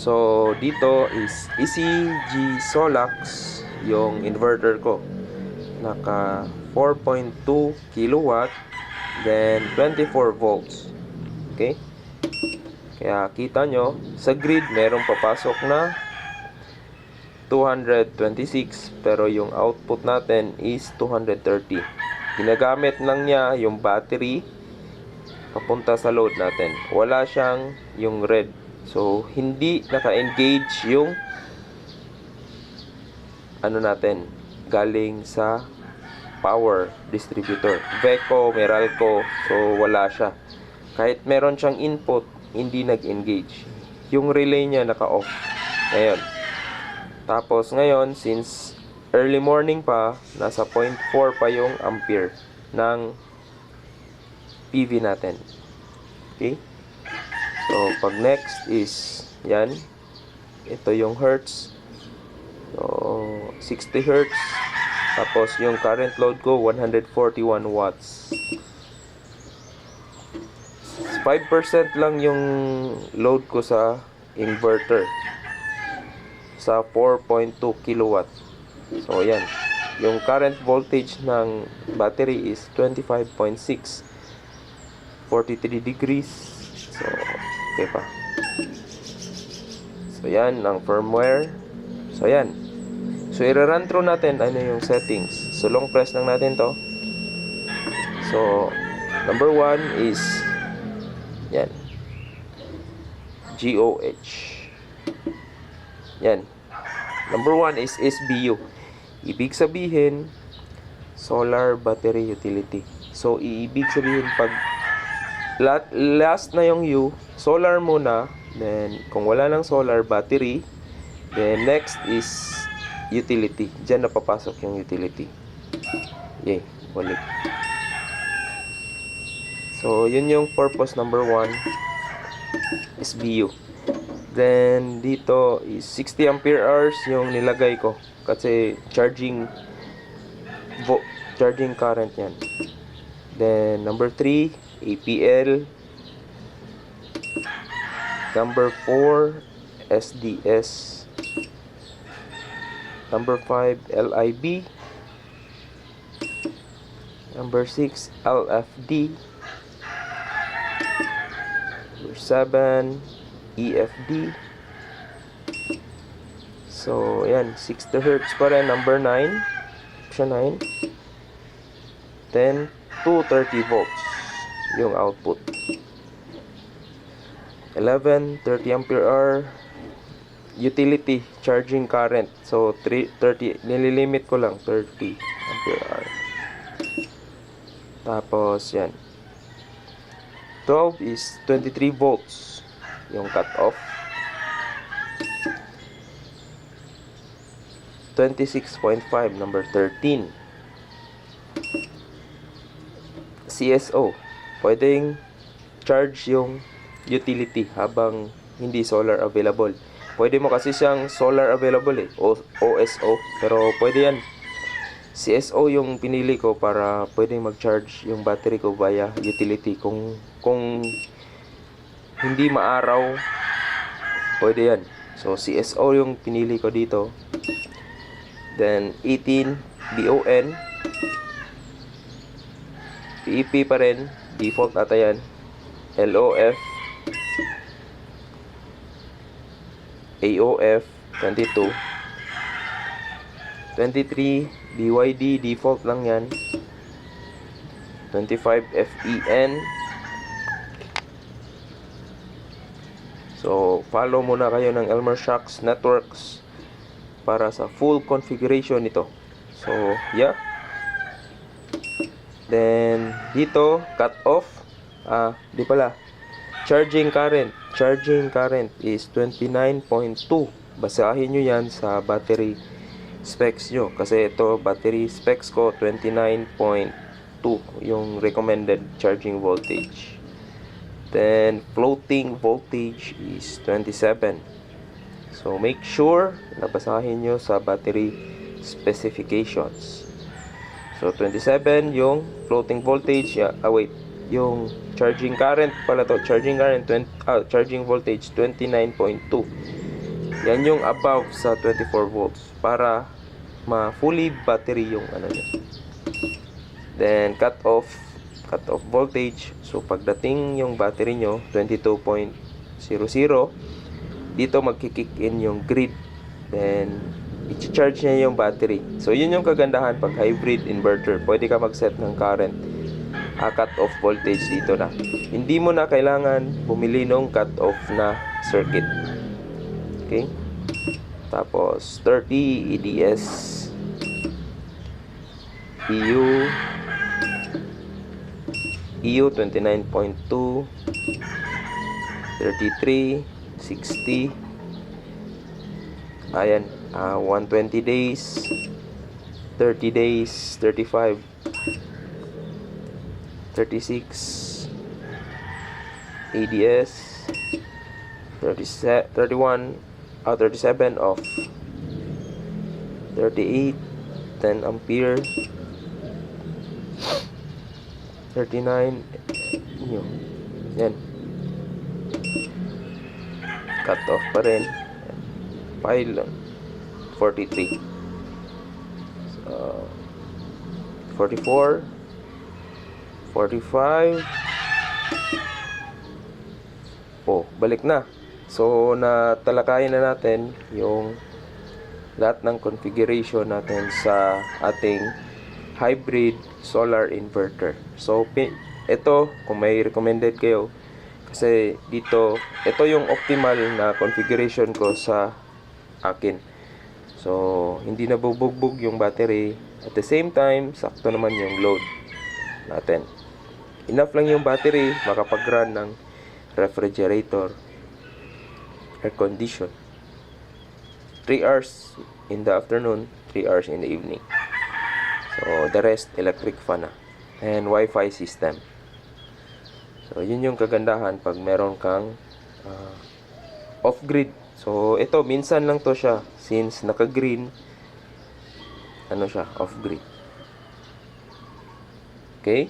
So, dito is ECG Solax yung inverter ko. Naka 4.2 kilowatt, then 24 volts. Okay? Kaya kita nyo, sa grid merong papasok na 226, pero yung output natin is 230. Ginagamit lang niya yung battery papunta sa load natin. Wala siyang yung red. So, hindi naka-engage yung natin galing sa power distributor. Veco, Meralco, so wala siya. Kahit meron siyang input, hindi nag-engage. Yung relay niya naka-off. Ngayon. Tapos ngayon, since early morning pa, nasa 0.4 pa yung ampere ng PV natin. Okay? So, pag next is, yan. Ito yung hertz. So, 60 hertz. Tapos, yung current load ko, 141 watts. 5% lang yung load ko sa inverter. Sa 4.2 kilowatt. So, yan. Yung current voltage ng battery is 25.6. 43 degrees. So, okay pa. So, yan ang firmware. So, yan. So, i-run through natin ano yung settings. So, long press lang natin to. So, number 1 is yan. GOH. Yan. Number 1 is SBU. Ibig sabihin, Solar Battery Utility. So, ibig sabihin pag last na yung U, solar muna, then kung wala ng solar, battery, then next is utility. Diyan napapasok yung utility. Yay, balik. So, yun yung purpose number 1, SBU. Then, dito is 60 ampere hours yung nilagay ko. Kasi, charging current yan. Then, number 3, APL. Number 4, SDS. Number 5, LIB. Number 6, LFD. Number 7, EFD. So, yan. 60 Hz pa rin. Number 9. Option 9. Then, 230 volts yung output. 11, 30 ampere hour. Utility, charging current. So, 30. Nililimit ko lang. 30 ampere hour. Tapos, yan. 12 is 23 volts yung cut-off. 26.5, number 13. CSO. Pwedeng charge yung utility habang hindi solar available. Pwede mo kasi siyang solar available OSO. Pero pwede yan. CSO yung pinili ko para pwedeng mag-charge yung battery ko via utility. Kung hindi maaraw, pwede yan. So, CSO yung pinili ko dito. Then, 18, BON. PEP pa rin. Default ata yan. LOF. AOF. 22. 23, BYD. Default lang yan. 25, FEN. So, follow muna kayo ng Elmer Shocks Networks para sa full configuration nito. So, yeah. Then, dito, cut off. Di pala. Charging current. Charging current is 29.2. Basahin nyo yan sa battery specs nyo. Kasi ito, battery specs ko, 29.2 yung recommended charging voltage. Then, floating voltage is 27. So, make sure na basahin nyo sa battery specifications. So, 27 yung floating voltage. Yung charging current pala to. Charging current, charging voltage 29.2. Yan yung above sa 24 volts para ma-fully battery yung ano niya. Then cut off voltage. So pagdating yung battery nyo 22.00, dito magki-kick in yung grid. Then i-charge niya yung battery. So yun yung kagandahan pag hybrid inverter. Pwede ka mag-set ng current cut off voltage dito na. Hindi mo na kailangan bumili ng cut off na circuit. Okay? Tapos 30 EDS EU 29.2 33 60. Ayan, 120 days, 30 days, 35, 36 ADS, 31, 37 off, 38, 10 ampere, 39 yun. Yan, cut off pa rin. Pile 43, 44, 45. Balik na. So natalakayan na natin yung lahat ng configuration natin sa ating hybrid solar inverter. So ito, kung may recommended kayo, kasi dito, ito yung optimal na configuration ko sa akin. So hindi nabubugbog yung battery, at the same time sakto naman yung load natin. Enough lang yung battery makapag-run ng refrigerator, air condition, 3 hours in the afternoon, 3 hours in the evening. So the rest electric fan na, and Wi-Fi system. So yun yung kagandahan pag meron kang off-grid. So ito minsan lang to siya, since naka-green, ano siya, off-grid. Okay?